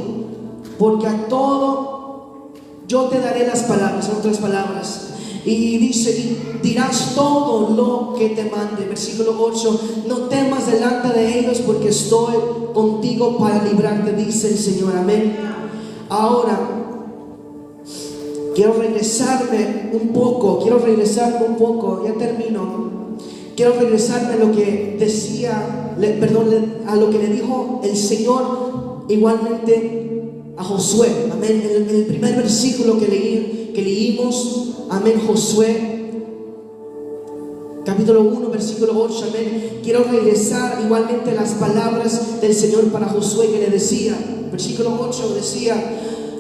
porque a todo yo te daré las palabras. En otras palabras, y dice: y dirás todo lo que te mande. Versículo 8: no temas delante de ellos, porque estoy contigo para librarte, dice el Señor, amén. Ahora quiero regresarme un poco, ya termino. Quiero regresarme a lo que decía, a lo que le dijo el Señor igualmente a Josué, amén. En el primer versículo que leímos, amén, Josué capítulo 1 versículo 8, amén. Quiero regresar igualmente a las palabras del Señor para Josué, que le decía, versículo 8 decía: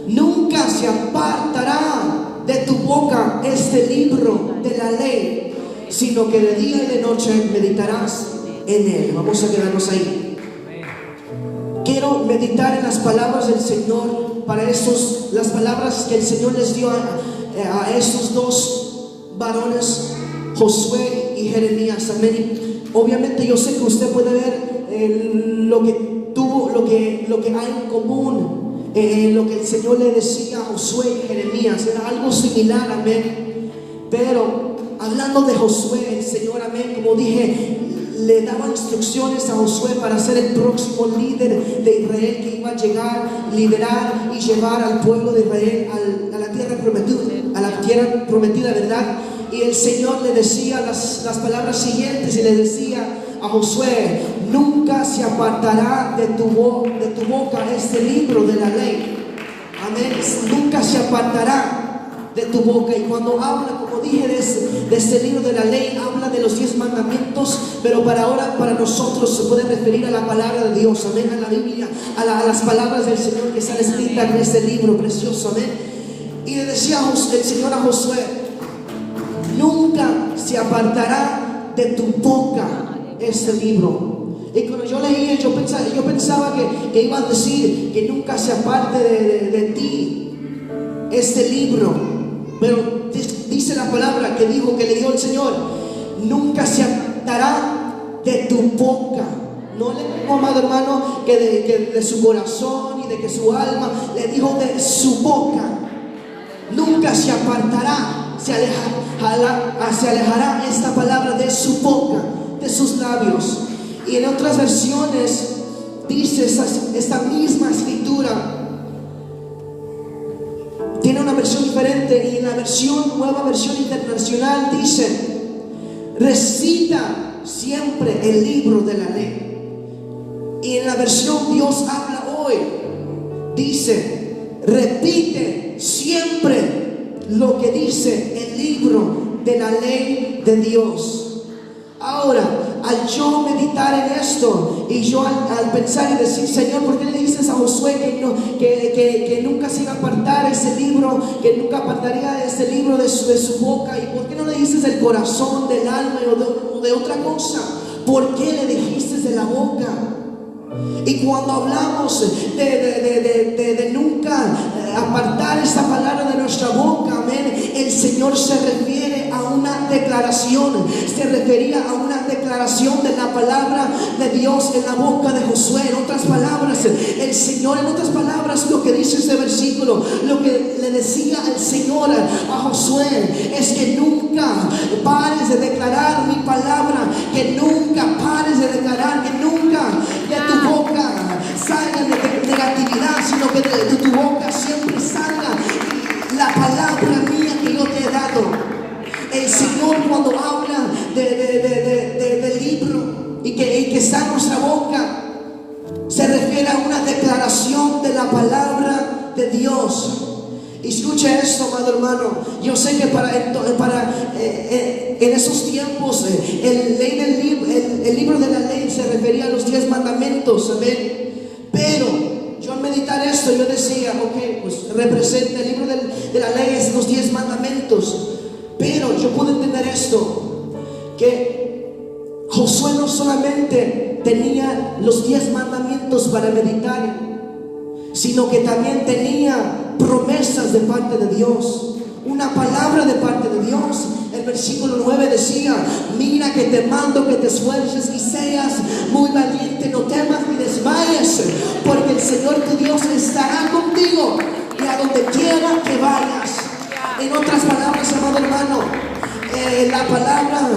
nunca se apartará de tu boca este libro de la ley, sino que de día y de noche meditarás en él. Vamos a quedarnos ahí. Quiero meditar en las palabras del Señor para las palabras que el Señor les dio a estos dos varones, Josué y Jeremías, amén. Obviamente yo sé que usted puede ver lo que hay en común. Lo que el Señor le decía a Josué y Jeremías era algo similar, amén. Pero hablando de Josué, el Señor, amén, como dije, le daba instrucciones a Josué para ser el próximo líder de Israel, que iba a llegar, liderar y llevar al pueblo de Israel a la tierra prometida, ¿verdad? Y el Señor le decía las palabras siguientes, y le decía a Josué: nunca se apartará de tu boca este libro de la ley. Amén. Nunca se apartará de tu boca. Y cuando habla, como dije, de este libro de la ley, habla de los 10 mandamientos, pero para nosotros se puede referir a la palabra de Dios, amén, a la Biblia, a las palabras del Señor que están escritas en este libro precioso, amén. Y le decía el Señor a Josué: nunca se apartará de tu boca este libro. Y cuando yo leía, yo pensaba que iba a decir que nunca se aparte de ti este libro. Pero dice la palabra que leyó el Señor: nunca se apartará de tu boca. No le dijo, amado hermano, que de su corazón y de que su alma, le dijo de su boca. Nunca se apartará, se alejará esta palabra de su boca, de sus labios. Y en otras versiones dice esta misma escritura. Tiene una versión diferente, y en la nueva versión internacional dice: recita siempre el libro de la ley. Y en la versión Dios habla hoy dice: repite siempre lo que dice el libro de la ley de Dios. Ahora, al yo meditar en esto, y yo al pensar y decir: Señor, ¿por qué le dices a Josué que nunca se iba a apartar ese libro, que nunca apartaría ese libro de su boca? ¿Y por qué no le dices del corazón, del alma o de otra cosa? ¿Por qué le dijiste de la boca? Y cuando hablamos de nunca apartar esta palabra de nuestra boca, amén, el Señor se refiere a una declaración. Se refería a una declaración de la palabra de Dios en la boca de Josué. En otras palabras, el Señor, lo que dice este versículo, lo que le decía el Señor a Josué es que nunca pares de declarar mi palabra, que nunca pares de declarar, que nunca de tu boca salga negatividad, sino que de tu boca siempre salga la palabra mía que yo te he dado. El Señor, cuando habla del libro y que está en nuestra boca, se refiere a una declaración de la palabra de Dios. Escuche esto, amado hermano. Yo sé que en esos tiempos el libro de la ley se refería a los 10 mandamientos, amén. Pero yo al meditar esto, yo decía: ok, pues representa el libro de la ley, es los 10 mandamentos. Pero yo pude entender esto, que Josué no solamente tenía los 10 mandamientos para meditar, sino que también tenía promesas de parte de Dios, una palabra de parte de Dios. El versículo 9 decía: mira que te mando que te esfuerces y seas muy valiente, no temas ni desmayes, porque el Señor tu Dios estará contigo y a donde quiera que vayas. En otras palabras, amado hermano, la palabra,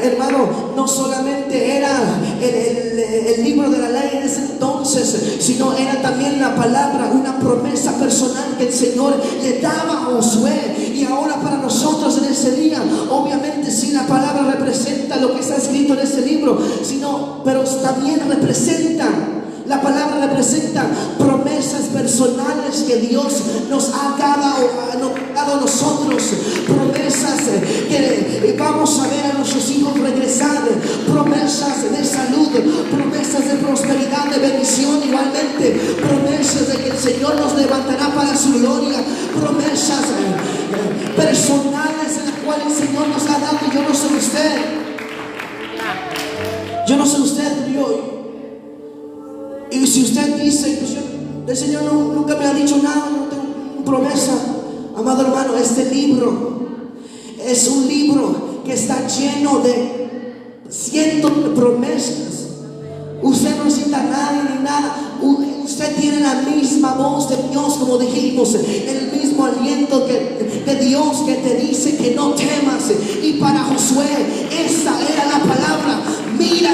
hermano, no solamente era el libro de la ley en ese entonces, sino era también la palabra, una promesa personal que el Señor le daba a Josué. Y ahora para nosotros en ese día, obviamente sí, la palabra representa lo que está escrito en ese libro, pero también la palabra representa promesas personales que Dios nos ha dado a nosotros, promesas que vamos a ver a nuestros hijos regresar, promesas de salud, promesas de prosperidad, de bendición, igualmente promesas de que el Señor nos levantará para su gloria, promesas personales en las cuales el Señor nos ha dado. Yo no sé usted, y si usted dice: el Señor nunca me ha dicho nada, no tengo promesa, amado hermano, este libro es un libro que está lleno de cientos de promesas. Usted no necesita nada ni nada. Usted tiene la misma voz de Dios, como dijimos, el mismo aliento de Dios que te dice que no temas. Y para Josué esa era la palabra: mira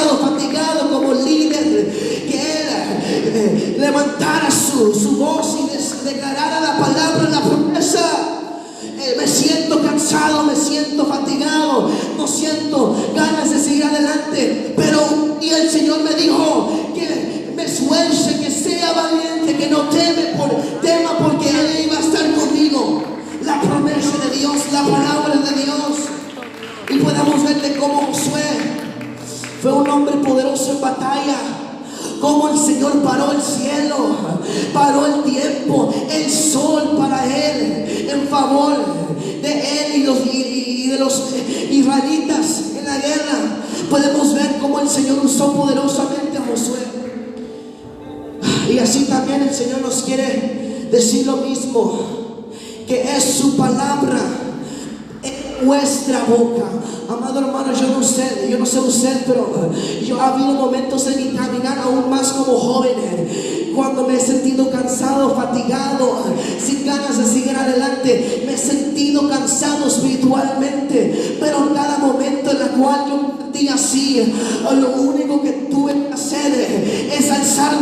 cansado, fatigado como líder, que Él levantara su voz y declarara la palabra, la promesa. Me siento cansado, me siento fatigado, no siento ganas de seguir adelante, pero y el Señor me dijo que me esfuerce, que sea valiente, que no tema porque Él iba a estar conmigo. La promesa de Dios, la palabra de Dios. Y podamos ver de cómo Josué fue un hombre poderoso en batalla. Como el Señor paró el cielo, paró el tiempo, el sol para Él, en favor de Él y de los israelitas en la guerra. Podemos ver cómo el Señor usó poderosamente a Josué. Y así también el Señor nos quiere decir lo mismo, que es su palabra en vuestra boca. Amado hermano, yo no sé usted, pero yo ha habido momentos en mi caminar, aún más como joven, cuando me he sentido cansado, fatigado, sin ganas de seguir adelante. Me he sentido cansado espiritualmente, pero en cada momento en el cual yo me sentí así, lo único que tuve que hacer es alzar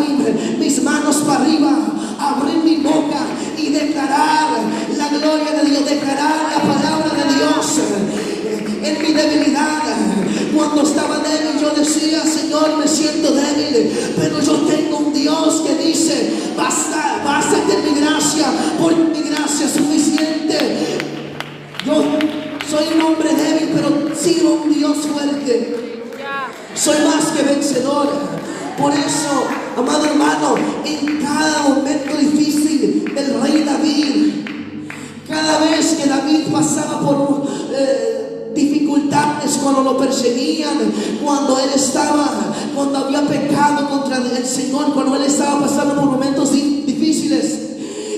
mis manos para arriba, abrir mi boca y declarar la gloria de Dios, declarar la palabra de Dios. En mi debilidad, cuando estaba débil, yo decía: Señor, me siento débil, pero yo tengo un Dios que dice: bástate en mi gracia, porque mi gracia es suficiente. Yo soy un hombre débil, pero sigo un Dios fuerte. Soy más que vencedor. Por eso, amado hermano, en cada momento difícil del rey David, cada vez que David pasaba por dificultades, cuando lo perseguían, cuando había pecado contra el Señor, cuando él estaba pasando por momentos difíciles,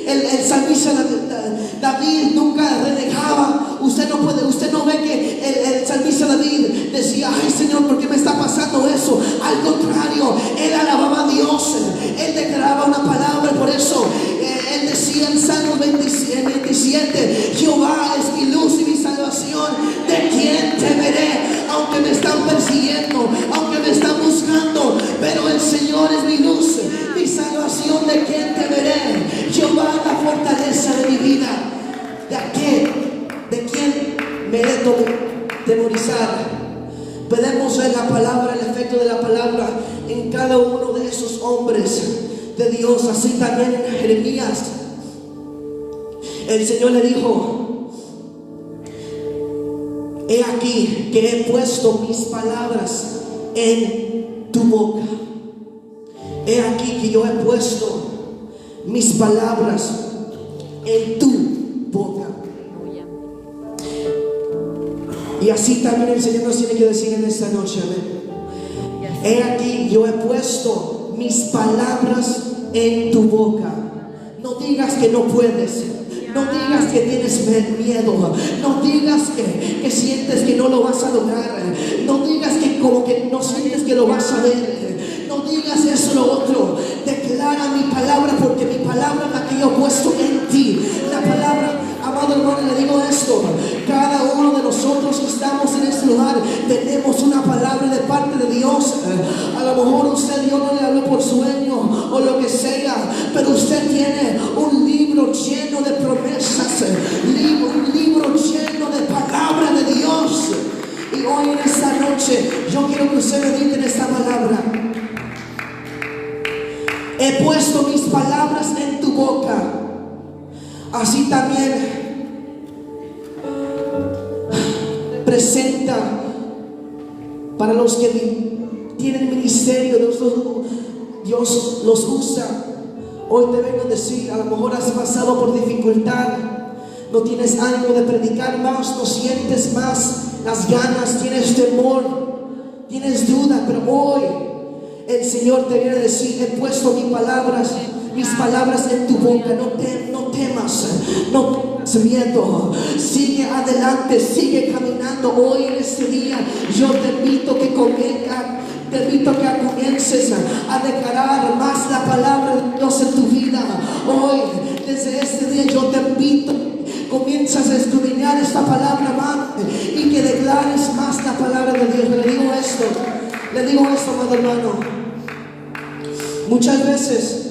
el salmista David nunca renegaba. Usted no ve que el salmista David decía: ay Señor, ¿por qué me está pasando eso? Al contrario, él alababa a Dios, él declaraba una palabra. Por eso él decía en Salmo 27: Jehová es mi luz y mi salvación, ¿de quién temeré? Aunque me están persiguiendo, aunque me están buscando, pero el Señor es mi luz, mi salvación, ¿de quién temeré? Jehová es la fortaleza de mi vida. ¿De quién me he de temorizar? Podemos ver la palabra, el efecto de la palabra en cada uno de esos hombres de Dios. Así también en Jeremías, el Señor le dijo: he aquí que he puesto mis palabras en tu boca. He aquí que yo he puesto mis palabras en tu boca. Y así también el Señor nos tiene que decir en esta noche: amén. He aquí yo he puesto mis palabras en tu boca. No digas que no puedes. No digas que tienes miedo. No digas que sientes que no lo vas a lograr. No digas que como que no sientes que lo vas a ver. No digas eso lo otro. Declara mi palabra, porque mi palabra es la que yo he puesto en ti. La palabra, amado hermano, le digo esto: cada uno de nosotros que estamos en este lugar tenemos una palabra de parte de Dios. A lo mejor Dios no le habló por sueño o lo que sea, pero usted tiene un libro lleno de promesas, un libro lleno de palabra de Dios. Y hoy en esta noche yo quiero que usted medite en esta palabra. He puesto mis palabras en tu boca. Así también presenta para los que tienen ministerio. Dios los usa. Hoy te vengo a decir: a lo mejor has pasado por dificultad, no tienes ánimo de predicar más, no sientes más las ganas, tienes temor, tienes duda, pero hoy el Señor te viene a decir: he puesto mis palabras en tu boca. No temas, no tengas miedo, sigue adelante, sigue caminando. Hoy en este día yo te invito que comiences a declarar más la palabra de Dios en tu vida. Hoy, desde este día, yo te invito: comienzas a escudriñar esta palabra más y que declares más la palabra de Dios. Le digo esto: Le digo esto, amado hermano. Muchas veces,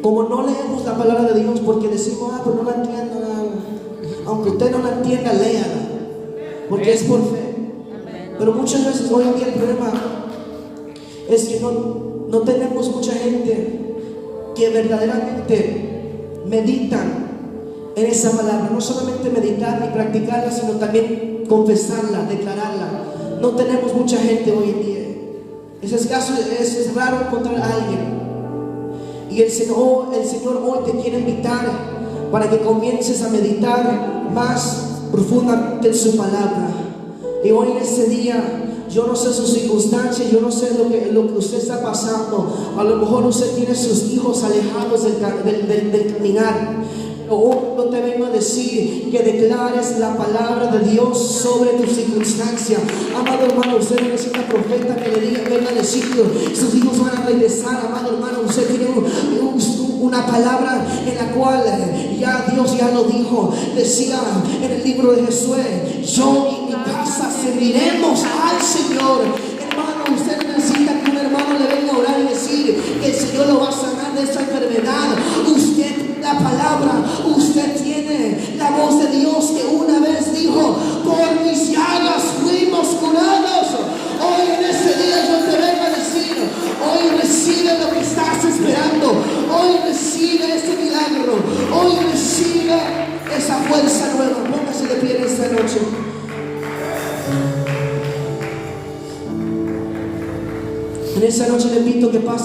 como no leemos la palabra de Dios porque decimos, pues no la entiendo, aunque usted no la entienda, léala, porque es por fe. Pero muchas veces hoy en día el problema es que no tenemos mucha gente que verdaderamente meditan en esa palabra. No solamente meditarla y practicarla, sino también confesarla, declararla. No tenemos mucha gente hoy en día. Es raro encontrar a alguien. Y el Señor hoy te quiere invitar para que comiences a meditar más profundamente en su palabra. Y hoy en este día, yo no sé sus circunstancias, yo no sé lo que usted está pasando. A lo mejor usted tiene sus hijos alejados del caminar. Hoy no te vengo a decir que declares la palabra de Dios sobre tu circunstancia. Amado hermano, usted necesita profeta que le diga, venga a decir que sus hijos van a regresar. Amado hermano, usted tiene una palabra en la cual ya Dios ya lo dijo. Decía en el libro de Josué, yo y mi casa serviremos al Señor. Hermano, usted necesita que un hermano le venga a orar y decir que el Señor lo va a sanar de esa enfermedad. Usted la palabra, usted tiene la voz de Dios que una vez dijo, por mis llagas fuimos curados. Hoy en este día yo te vengo a decir, hoy recibe lo que estás esperando, hoy recibe ese milagro, hoy recibe esa fuerza nueva. Póngase de pie en esta noche. En esta noche le invito que pase